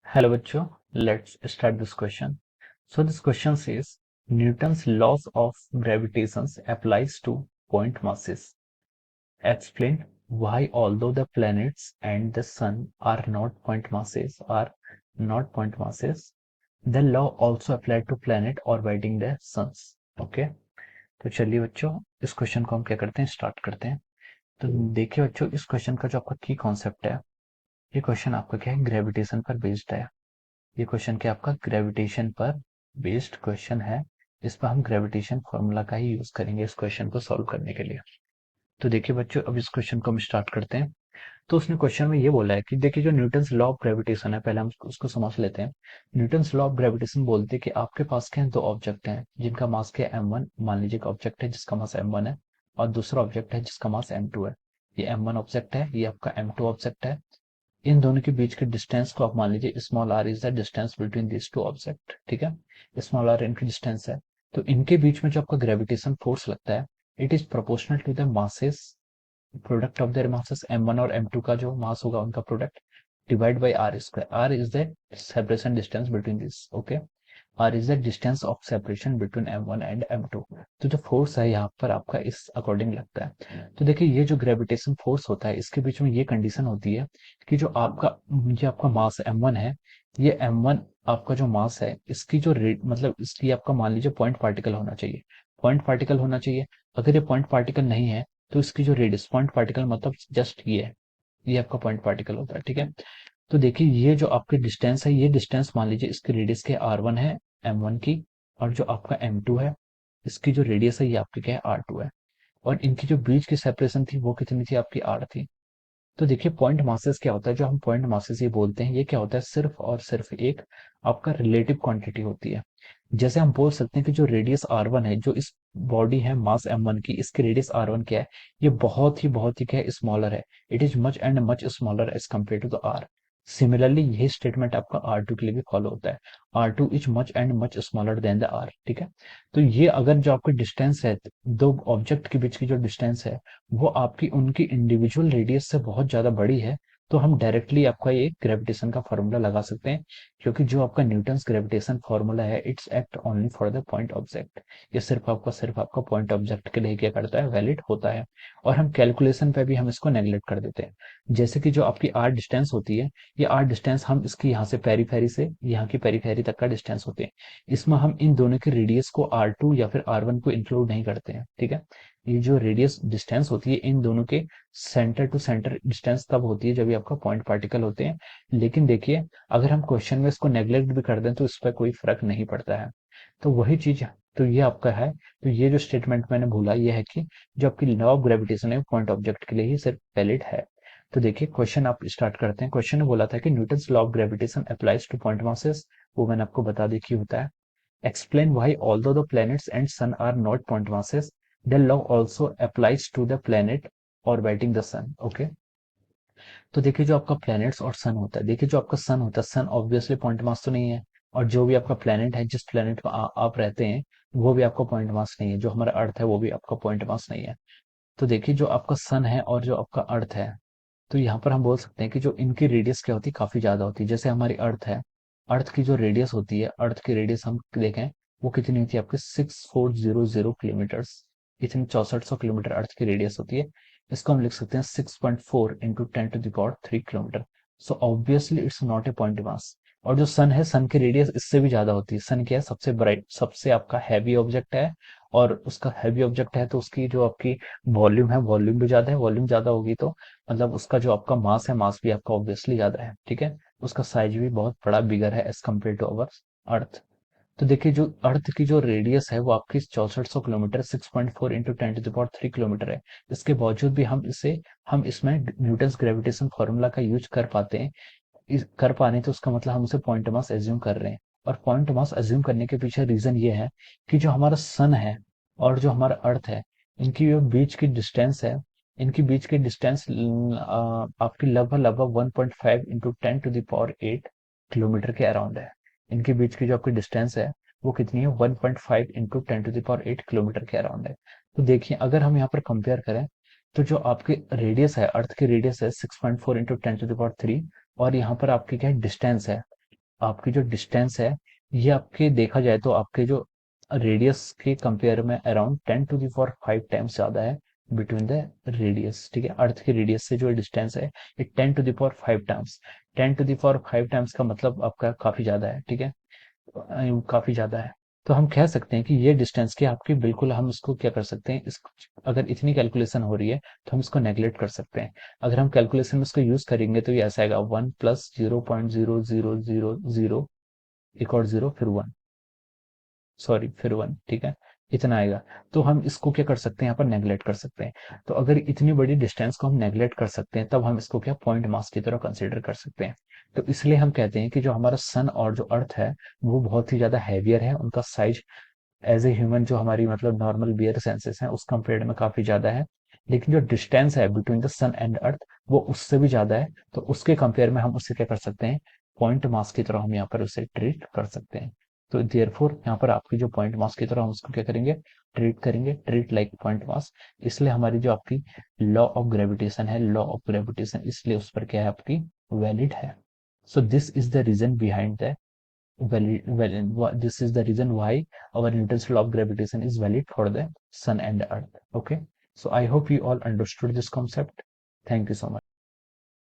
Hello बच्चों, let's start this question. So this question says Newton's laws of gravitation applies to point masses. Explain why although the planets and the sun are not point masses, the law also applied to planet orbiting the suns. Okay, तो चलिए बच्चों इस question को हम क्या करते हैं start करते हैं। तो देखिए बच्चों इस क्वेश्चन का जो आपका की कॉन्सेप्ट है, ये क्वेश्चन आपका क्या है ग्रेविटेशन पर बेस्ड है। ये क्वेश्चन क्या आपका ग्रेविटेशन पर बेस्ड क्वेश्चन है। इस पर हम ग्रेविटेशन फॉर्मूला का ही यूज करेंगे इस क्वेश्चन को सॉल्व करने के लिए। तो देखिए बच्चों अब इस क्वेश्चन को हम स्टार्ट करते हैं। तो उसने क्वेश्चन में ये बोला है कि देखिए जो न्यूटन्स लॉ ऑफ ग्रेविटेशन है, पहले हम उसको समझ लेते हैं। न्यूटन्स लॉ ऑफ ग्रेविटेशन बोलते हैं कि आपके पास क्या है, दो ऑब्जेक्ट हैं जिनका मास क्या है m1। मान लीजिए एक ऑब्जेक्ट है जिसका मास m1 है और दूसरा ऑब्जेक्ट है जिसका मास m2 है। ये m1 ऑब्जेक्ट है, ये आपका m2 ऑब्जेक्ट है। इन दोनों के बीच के डिस्टेंस को आप मान लीजिए small R is the distance between this two object. ठीक है, स्मॉल आर इनकी डिस्टेंस है। तो इनके बीच में जो आपका ग्रेविटेशन फोर्स लगता है, it is proportional to the masses, product of their masses m1 और m2 का जो मास होगा उनका product divide by R square. R is the separation distance between this. Okay, R is the distance of separation between m1 and m2। तो जो force है यहाँ पर आपका इस अकॉर्डिंग लगता है। तो देखिए ये जो ग्रेविटेशन फोर्स होता है इसके बीच में ये कंडीशन होती है कि जो आपका मास m1 है, ये m1 आपका जो मास है इसकी जो रेट मतलब इसकी आपका मान लीजिए पॉइंट पार्टिकल होना चाहिए। पॉइंट पार्टिकल होना चाहिए। अगर ये पॉइंट पार्टिकल नहीं है तो इसकी जो रेडियस पॉइंट पार्टिकल मतलब जस्ट ये है, ये आपका पॉइंट पार्टिकल होता है। ठीक है, तो देखिए ये जो आपकी डिस्टेंस है, ये डिस्टेंस मान लीजिए इसकी रेडियस के r1 है m1 की, और जो आपका m2 है इसकी जो रेडियस है ये आपकी क्या है r2 है। और इनकी जो बीच की सेपरेशन थी वो कितनी थी आपकी r थी। तो देखिए पॉइंट मासेस क्या होता है, जो हम पॉइंट मासेस ये बोलते हैं, ये क्या होता है सिर्फ और सिर्फ एक आपका रिलेटिव क्वांटिटी होती है। जैसे हम बोल सकते हैं कि जो रेडियस r1 है, जो इस बॉडी है मास m1 की, इसकी रेडियस r1 क्या है, ये बहुत ही क्या है स्मॉलर है। It is much and much smaller as compare to the r। Similarly यही स्टेटमेंट आपका r2 के लिए भी फॉलो होता है। r2 is much and much smaller than the r। ठीक है, तो ये अगर जो आपकी डिस्टेंस है, दो ऑब्जेक्ट के बीच की जो डिस्टेंस है, वो आपकी उनकी इंडिविजुअल रेडियस से बहुत ज्यादा बड़ी है, तो हम डायरेक्टली आपका ये ग्रेविटेशन का फॉर्मूला लगा सकते हैं। क्योंकि जो आपका न्यूटन्स ग्रेविटेशन फॉर्मूला है, it's act only for the point object. ये सिर्फ आपका पॉइंट ऑब्जेक्ट के लिए क्या करता है, वैलिड होता है। और हम कैलकुलेशन पे भी हम इसको नेग्लेक्ट कर देते हैं। जैसे कि जो आपकी आर डिस्टेंस होती है, ये आर डिस्टेंस हम इसकी यहाँ से पेरीफेरी से यहाँ की पेरीफेरी तक का डिस्टेंस होते हैं। इसमें हम इन दोनों की रेडियस को r2 या फिर r1 को इंक्लूड नहीं करते हैं। ठीक है, ये जो रेडियस डिस्टेंस होती है इन दोनों के सेंटर टू सेंटर डिस्टेंस तब होती है जब ये आपका पॉइंट पार्टिकल होते हैं। लेकिन देखिए अगर हम क्वेश्चन में इसको नेग्लेक्ट भी कर दें तो इस पर कोई फर्क नहीं पड़ता है। तो वही चीज है, तो ये आपका है। तो ये जो स्टेटमेंट मैंने भूला ये है कि जो आपकी लॉ ऑफ ग्रेविटेशन है पॉइंट ऑब्जेक्ट के लिए ही सिर्फ वैलिड है। तो देखिए क्वेश्चन आप स्टार्ट करते हैं। क्वेश्चन ने बोला था कि Newton's law of gravitation applies two point masses. वो मैंने आपको बता दी कि होता है। Explain why, although the planets and sun are not point masses, the law also applies to the planet orbiting the sun. Okay, तो देखिए जो आपका प्लैनेट्स और सन होता है, देखिए जो आपका सन होता है, सन ऑब्वियसली पॉइंट मास तो नहीं है। और जो भी आपका प्लैनेट है, जिस प्लैनेट पर आप रहते हैं, वो भी आपका पॉइंट मास नहीं है। जो हमारा अर्थ है वो भी आपका पॉइंट मास नहीं है। तो देखिए जो आपका सन है और जो आपका अर्थ है, तो यहाँ पर हम बोल सकते हैं कि जो इनकी रेडियस क्या होती है, काफी ज्यादा होती है। जैसे हमारी अर्थ है, अर्थ की जो रेडियस होती है, अर्थ की रेडियस हम देखें वो कितनी होती है आपके 6400 किलोमीटर्स। इतनी 6400 किलोमीटर अर्थ की रेडियस होती है। इसको हम लिख सकते हैं 6.4 into 10⁻³ kilometre. So obviously it's not a point mass. और जो सन है, सन की रेडियस इससे भी ज्यादा होती है। सन क्या है, सबसे ब्राइट, सबसे आपका हैवी ऑब्जेक्ट है। और उसका हैवी ऑब्जेक्ट है तो उसकी जो आपकी वॉल्यूम है, वॉल्यूम भी ज्यादा है। वॉल्यूम ज्यादा होगी तो मतलब उसका जो आपका मास है, मास भी आपका ऑब्वियसली ज्यादा है। ठीक है, उसका साइज भी बहुत बड़ा बिगर है एज कम्पेयर टू अवर अर्थ। तो देखिए जो अर्थ की जो रेडियस है वो आपकी 6400 किलोमीटर, 6.4 इंटू 10⁻³ किलोमीटर है। इसके बावजूद भी हम इसमें न्यूटन्स ग्रेविटेशन फॉर्मूला का यूज कर पाते हैं। कर पाने तो उसका मतलब हम उसे पॉइंट मास एज्यूम कर रहे हैं। और पॉइंट मास एज्यूम करने के पीछे रीजन ये है कि जो हमारा सन है और जो हमारा अर्थ है, इनकी जो बीच की डिस्टेंस है, इनकी बीच की डिस्टेंस आपकी लगभग लगभग 1.5 इंटू 10⁸ किलोमीटर के अराउंड है। इनके बीच की जो आपकी डिस्टेंस है वो कितनी है, 1.5 इंटू 10⁸ किलोमीटर के अराउंड है। तो देखिए अगर हम यहाँ पर कंपेयर करें, तो जो आपकी रेडियस है, अर्थ की रेडियस है 6.4 इंटू 10⁻³ और यहाँ पर आपकी क्या है डिस्टेंस है, आपकी जो डिस्टेंस है ये आपके देखा जाए तो आपके जो रेडियस के कंपेयर में अराउंड 10⁵ टाइम्स ज्यादा है बिटवीन द रेडियस। ठीक है, अर्थ के रेडियस से जो डिस्टेंस है ये 10⁵ टाइम्स, 10⁵ टाइम्स का मतलब आपका काफी ज्यादा है। ठीक है, काफी ज्यादा है। तो हम कह सकते हैं कि ये डिस्टेंस की आपकी बिल्कुल हम इसको क्या कर सकते हैं, इस अगर इतनी कैलकुलेशन हो रही है तो हम इसको नेग्लेक्ट कर सकते हैं। अगर हम कैलकुलेशन में इसको यूज करेंगे तो ये ऐसा आएगा 1 प्लस 0.0000 एक और जीरो फिर वन, सॉरी फिर वन। ठीक है, इतना आएगा। तो हम इसको क्या कर सकते हैं, यहाँ पर नेग्लेक्ट कर सकते हैं। तो अगर इतनी बड़ी डिस्टेंस को हम नेग्लेक्ट कर सकते हैं तब हम इसको क्या पॉइंट मास की तरह कंसिडर कर सकते हैं। तो इसलिए हम कहते हैं कि जो हमारा सन और जो अर्थ है वो बहुत ही ज्यादा हैवियर है, उनका साइज एज ए ह्यूमन जो हमारी मतलब नॉर्मल बियर सेंसेस है उस कंपेयर में काफी ज्यादा है। लेकिन जो डिस्टेंस है between the sun and earth वो उससे भी ज्यादा है। तो उसके कंपेयर में हम उससे क्या कर सकते हैं, पॉइंट मास की तरह हम यहाँ पर उसे ट्रीट कर सकते हैं। तो देयरफॉर यहाँ पर आपकी जो पॉइंट मास की तरह हम उसको क्या करेंगे, ट्रीट करेंगे, ट्रीट लाइक पॉइंट मास। इसलिए हमारी जो आपकी लॉ ऑफ ग्रेविटेशन है, लॉ ऑफ ग्रेविटेशन इसलिए उस पर क्या है आपकी वैलिड है। So this is the reason behind the this is the reason why our Newton's law of gravitation is valid for the sun and earth. Okay, so I hope you all understood this concept. Thank you so much.